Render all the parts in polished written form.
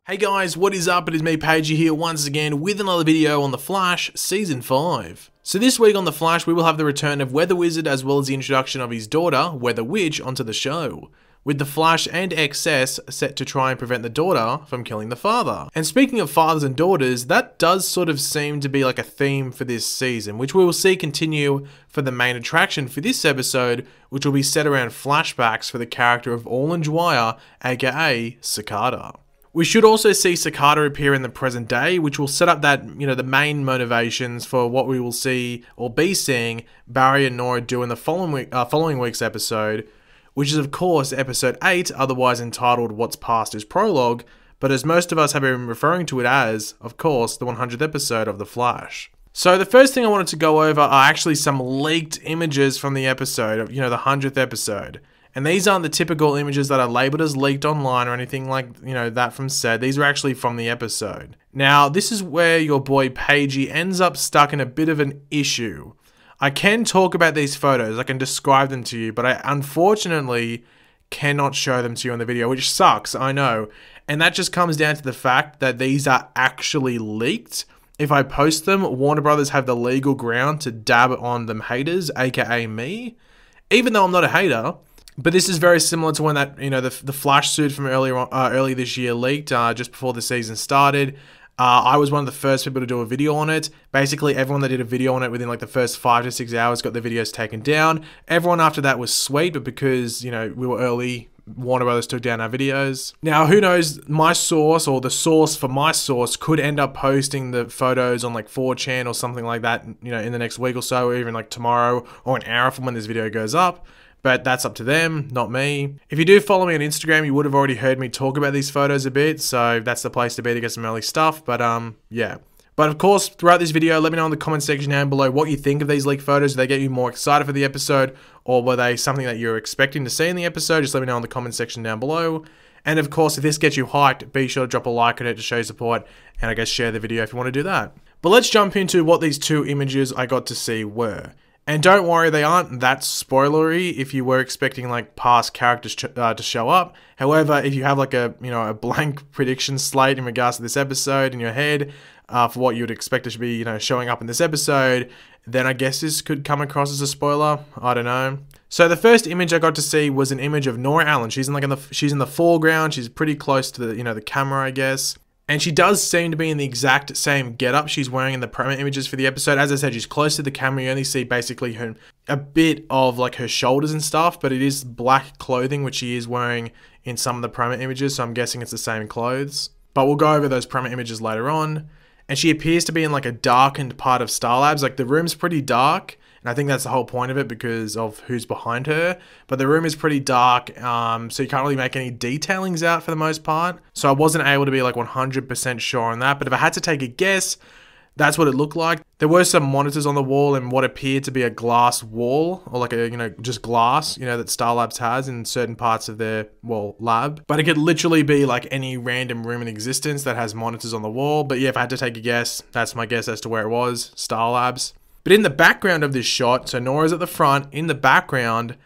Hey guys, what is up? It is me, Pagey, here once again with another video on The Flash Season 5. So this week on The Flash, we will have the return of Weather Wizard as well as the introduction of his daughter, Weather Witch, onto the show, with the Flash and XS set to try and prevent the daughter from killing the father. And speaking of fathers and daughters, that does sort of seem to be like a theme for this season, which we will see continue for the main attraction for this episode, which will be set around flashbacks for the character of Orlin Dwyer, aka Cicada. We should also see Cicada appear in the present day, which will set up that, the main motivations for what we will see or be seeing Barry and Nora do in the following week's episode, which is of course episode 8, otherwise entitled What's Past is Prologue, but as most of us have been referring to it as, of course, the 100th episode of The Flash. So the first thing I wanted to go over are actually some leaked images from the episode of, the 100th episode. And these aren't the typical images that are labeled as leaked online or anything like, that from said. These are actually from the episode. Now, this is where your boy Pagey ends up stuck in a bit of an issue. I can talk about these photos, I can describe them to you, but I unfortunately cannot show them to you in the video, which sucks, I know. And that just comes down to the fact that these are actually leaked. If I post them, Warner Brothers have the legal ground to dab on them haters, aka me. Even though I'm not a hater. But this is very similar to when that, the Flash suit from early this year leaked, just before the season started. I was one of the first people to do a video on it. Basically, everyone that did a video on it within like the first 5 to 6 hours got their videos taken down. Everyone after that was sweet, but because, we were early, Warner Brothers took down our videos. Now, who knows, my source or the source for my source could end up posting the photos on like 4chan or something like that, in the next week or so, or even like tomorrow or an hour from when this video goes up. But that's up to them, not me. If you do follow me on Instagram, you would have already heard me talk about these photos a bit, so that's the place to be to get some early stuff, but yeah. But of course, throughout this video, let me know in the comment section down below what you think of these leaked photos. Do they get you more excited for the episode, or were they something that you're expecting to see in the episode? Just let me know in the comment section down below. And of course, if this gets you hyped, be sure to drop a like on it to show support, and I guess share the video if you want to do that. But let's jump into what these two images I got to see were. And don't worry, they aren't that spoilery if you were expecting like past characters to show up. However, if you have like a blank prediction slate in regards to this episode in your head for what you would expect to be showing up in this episode, then I guess this could come across as a spoiler. I don't know. So the first image I got to see was an image of Nora Allen. She's in the foreground. She's pretty close to the camera, I guess. And she does seem to be in the exact same getup she's wearing in the promo images for the episode. As I said, she's close to the camera. You only see basically a bit of like her shoulders and stuff, but it is black clothing, which she is wearing in some of the promo images. So I'm guessing it's the same clothes. But we'll go over those promo images later on. And she appears to be in like a darkened part of Star Labs. Like the room's pretty dark. And I think that's the whole point of it because of who's behind her. But the room is pretty dark, so you can't really make any detailings out for the most part. So I wasn't able to be like 100% sure on that. But if I had to take a guess, that's what it looked like. There were some monitors on the wall and what appeared to be a glass wall, or like a, just glass, that Star Labs has in certain parts of their, lab. But it could literally be like any random room in existence that has monitors on the wall. But yeah, if I had to take a guess, that's my guess as to where it was, Star Labs. But in the background of this shot, so Nora's at the front, in the background,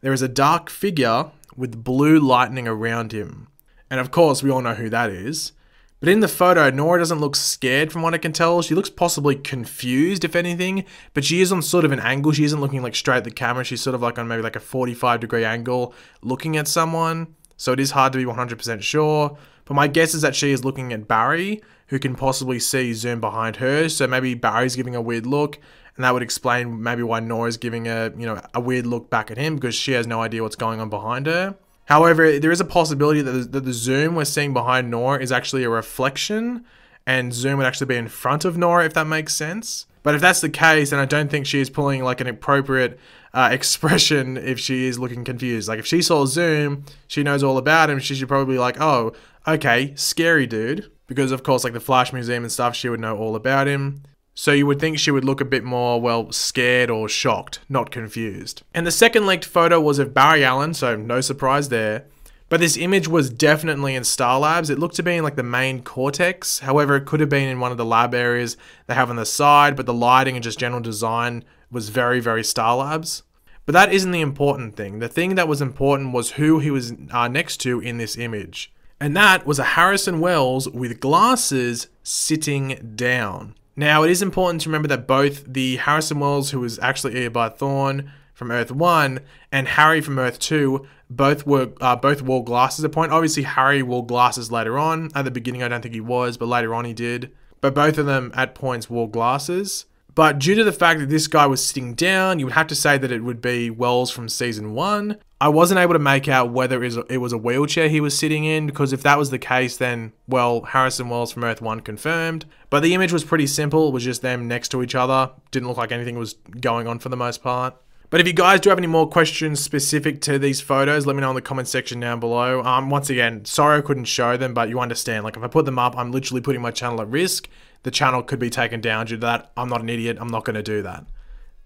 there is a dark figure with blue lightning around him. And of course, we all know who that is. But in the photo, Nora doesn't look scared from what I can tell. She looks possibly confused, if anything, but she is on sort of an angle. She isn't looking like straight at the camera. She's sort of like on maybe like a 45-degree angle looking at someone. So it is hard to be 100% sure. But my guess is that she is looking at Barry, who can possibly see Zoom behind her. So maybe Barry's giving a weird look. And that would explain maybe why Nora's giving a weird look back at him because she has no idea what's going on behind her. However, there is a possibility that the Zoom we're seeing behind Nora is actually a reflection and Zoom would actually be in front of Nora, if that makes sense. But if that's the case, then I don't think she is pulling like an appropriate expression if she is looking confused. Like if she saw Zoom, she knows all about him. She should probably be like, oh, okay, scary dude. Because of course, like the Flash Museum and stuff, she would know all about him. So you would think she would look a bit more, scared or shocked, not confused. And the second leaked photo was of Barry Allen, so no surprise there. But this image was definitely in Star Labs. It looked to be in like the main cortex. However, it could have been in one of the lab areas they have on the side, but the lighting and just general design was very, very Star Labs. But that isn't the important thing. The thing that was important was who he was next to in this image. And that was a Harrison Wells with glasses sitting down. Now, it is important to remember that both the Harrison Wells, who was actually Eobard Thawne from Earth 1, and Harry from Earth 2, both wore glasses at a point. Obviously, Harry wore glasses later on. At the beginning, I don't think he was, but later on he did. But both of them at points wore glasses. But due to the fact that this guy was sitting down, you would have to say that it would be Wells from season 1. I wasn't able to make out whether it was a wheelchair he was sitting in, because if that was the case, then, well, Harrison Wells from Earth 1 confirmed. But the image was pretty simple. It was just them next to each other. Didn't look like anything was going on for the most part. But if you guys do have any more questions specific to these photos, let me know in the comment section down below. Once again, sorry I couldn't show them, but you understand. Like, if I put them up, I'm literally putting my channel at risk. The channel could be taken down due to that. I'm not an idiot. I'm not going to do that.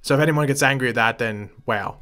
So if anyone gets angry at that, then wow.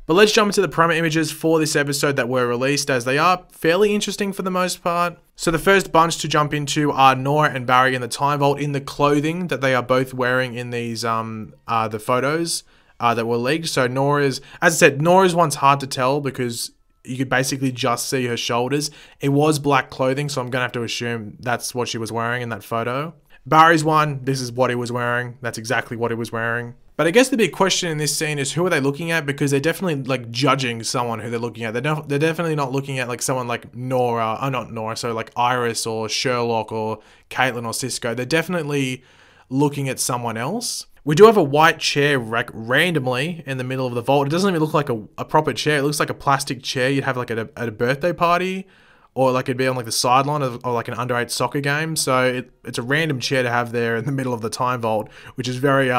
But let's jump into the promo images for this episode that were released, as they are fairly interesting for the most part. So the first bunch to jump into are Nora and Barry in the Time Vault in the clothing that they are both wearing in these the photos that were leaked. So Nora's, as I said, Nora's one's hard to tell because you could basically just see her shoulders. It was black clothing, so I'm going to have to assume that's what she was wearing in that photo. Barry's one, this is what he was wearing. That's exactly what he was wearing. But I guess the big question in this scene is, who are they looking at? Because they're definitely like judging someone who they're looking at. They're definitely not looking at like someone like Nora, not Nora, so like Iris or Sherlock or Caitlin or Cisco. They're definitely looking at someone else. We do have a white chair randomly in the middle of the vault. It doesn't even look like a proper chair. It looks like a plastic chair you'd have like at a birthday party, or like it'd be on like the sideline of like an under-8 soccer game. So it's a random chair to have there in the middle of the Time Vault, which is very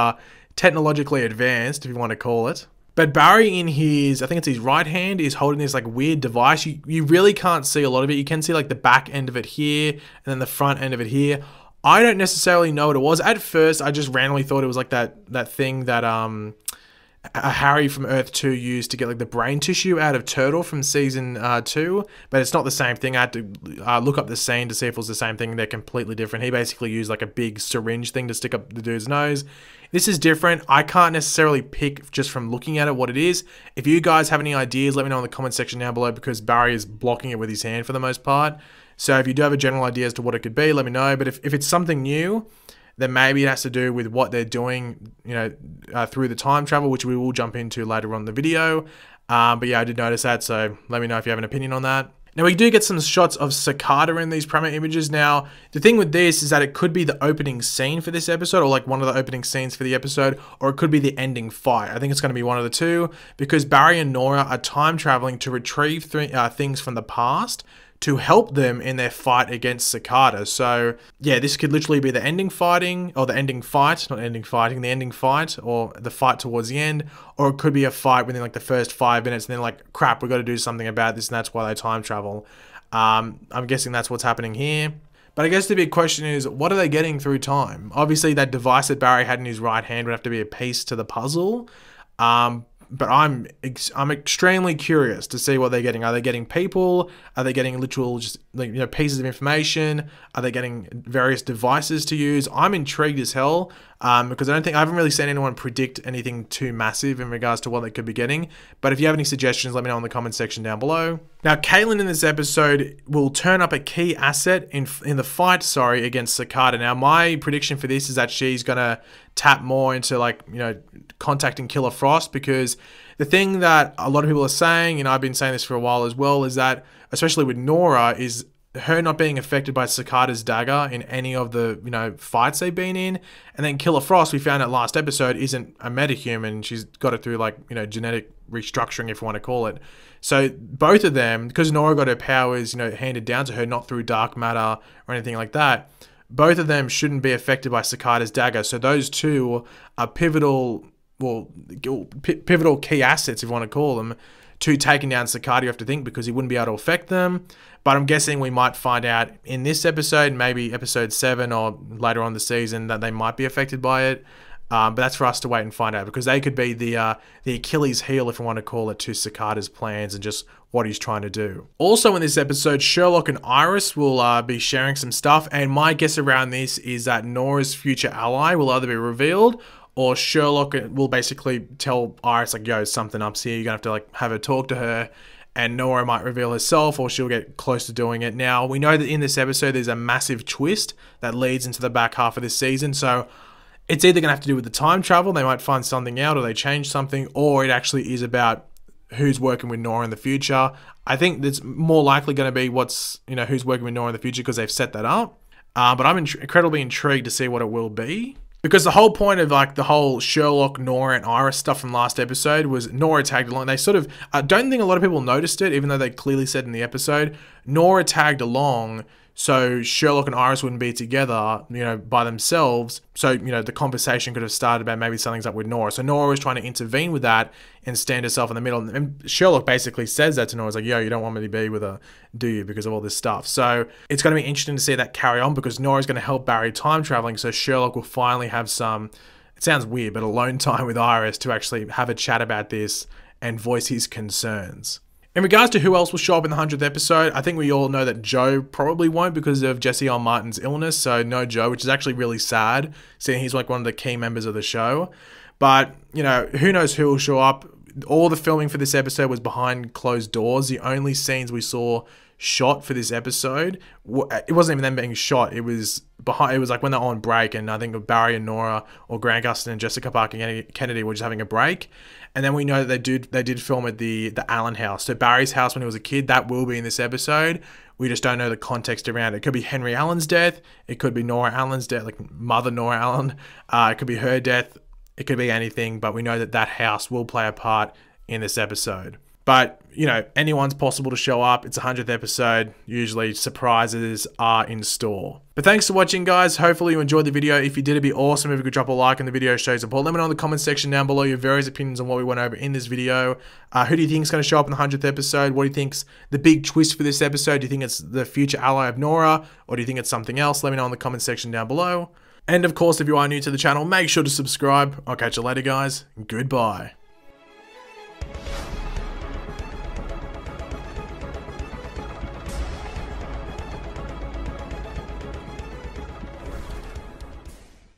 technologically advanced, if you want to call it. But Barry in his, I think it's his right hand, is holding this like weird device. You really can't see a lot of it. You can see like the back end of it here, and then the front end of it here. I don't necessarily know what it was. At first, I just randomly thought it was like that thing that Harry from Earth 2 used to get like the brain tissue out of Turtle from season 2, but it's not the same thing. I had to look up the scene to see if it was the same thing. They're completely different. He basically used like a big syringe thing to stick up the dude's nose. This is different. I can't necessarily pick just from looking at it what it is. If you guys have any ideas, let me know in the comment section down below, because Barry is blocking it with his hand for the most part. So if you do have a general idea as to what it could be, let me know. But if it's something new, then maybe it has to do with what they're doing, you know, through the time travel, which we will jump into later on in the video. But yeah, I did notice that, so let me know if you have an opinion on that. Now, we do get some shots of Cicada in these promo images. Now, the thing with this is that it could be the opening scene for this episode, or like one of the opening scenes for the episode, or it could be the ending fight. I think it's going to be one of the two, because Barry and Nora are time traveling to retrieve things from the past to help them in their fight against Cicada. So yeah, this could literally be the ending fighting, or the ending fight, not ending fighting, the ending fight, or the fight towards the end, or it could be a fight within like the first 5 minutes, and then like, crap, we've got to do something about this, and that's why they time travel. I'm guessing that's what's happening here. But I guess the big question is, what are they getting through time? Obviously, that device that Barry had in his right hand would have to be a piece to the puzzle. But I'm extremely curious to see what they're getting. Are they getting people? Are they getting literal, just like, you know, pieces of information? Are they getting various devices to use? I'm intrigued as hell, because I haven't really seen anyone predict anything too massive in regards to what they could be getting. But if you have any suggestions, let me know in the comment section down below. Now, Caitlin in this episode will turn up a key asset in the fight, against Cicada. Now, my prediction for this is that she's gonna tap more into, like, you know, contacting Killer Frost, because the thing that a lot of people are saying, and I've been saying this for a while as well, is that, especially with Nora, is her not being affected by Cicada's dagger in any of the, you know, fights they've been in. And then Killer Frost, we found out last episode, isn't a metahuman. She's got it through, like, you know, genetic restructuring, if you want to call it. So both of them, because Nora got her powers, you know, handed down to her, not through dark matter or anything like that, both of them shouldn't be affected by Cicada's dagger. So those two are pivotal key assets, if you want to call them, to taking down Cicada, you have to think, because he wouldn't be able to affect them. But I'm guessing we might find out in this episode, maybe episode 7 or later on the season, that they might be affected by it. But that's for us to wait and find out, because they could be the Achilles heel, if you want to call it, to Cicada's plans and just what he's trying to do. Also in this episode, Sherlock and Iris will be sharing some stuff, and my guess around this is that Nora's future ally will either be revealed, or Sherlock will basically tell Iris, like, yo, something up's here, you're gonna have to, like, have a talk to her. and Nora might reveal herself, or she'll get close to doing it. Now, we know that in this episode, there's a massive twist that leads into the back half of this season, so it's either going to have to do with the time travel, they might find something out, or they change something, or it actually is about who's working with Nora in the future. I think it's more likely going to be who's working with Nora in the future, because they've set that up. But I'm incredibly intrigued to see what it will be. Because the whole point of like the whole Sherlock, Nora, and Iris stuff from last episode was Nora tagged along. They sort of, I don't think a lot of people noticed it, even though they clearly said in the episode, Nora tagged along so Sherlock and Iris wouldn't be together, by themselves. So, the conversation could have started about maybe something's up with Nora. So Nora was trying to intervene with that and stand herself in the middle. And Sherlock basically says that to Nora. He's like, yo, you don't want me to be with her, do you? Because of all this stuff. So it's going to be interesting to see that carry on, because Nora's going to help Barry time traveling. So Sherlock will finally have some, it sounds weird, but alone time with Iris to actually have a chat about this and voice his concerns. In regards to who else will show up in the 100th episode, I think we all know that Joe probably won't because of Jesse L. Martin's illness, so no Joe, which is actually really sad, seeing he's like one of the key members of the show. But, who knows who will show up. All the filming for this episode was behind closed doors. The only scenes we saw shot for this episode, it wasn't even them being shot, it was like when they're on break, and I think Barry and Nora, or Grant Gustin and Jessica Parker Kennedy were just having a break. And then we know that they did film at the Allen house. So Barry's house when he was a kid, that will be in this episode. We just don't know the context around it. It could be Henry Allen's death. It could be Nora Allen's death, like Mother Nora Allen. It could be her death. It could be anything, but we know that house will play a part in this episode. But, anyone's possible to show up. It's a 100th episode. Usually surprises are in store. But thanks for watching, guys. Hopefully you enjoyed the video. If you did, it'd be awesome if you could drop a like on the video, show support. Let me know in the comment section down below your various opinions on what we went over in this video. Who do you think is going to show up in the 100th episode? What do you think's the big twist for this episode? Do you think it's the future ally of Nora? Or do you think it's something else? Let me know in the comment section down below. And of course, if you are new to the channel, make sure to subscribe. I'll catch you later, guys. Goodbye.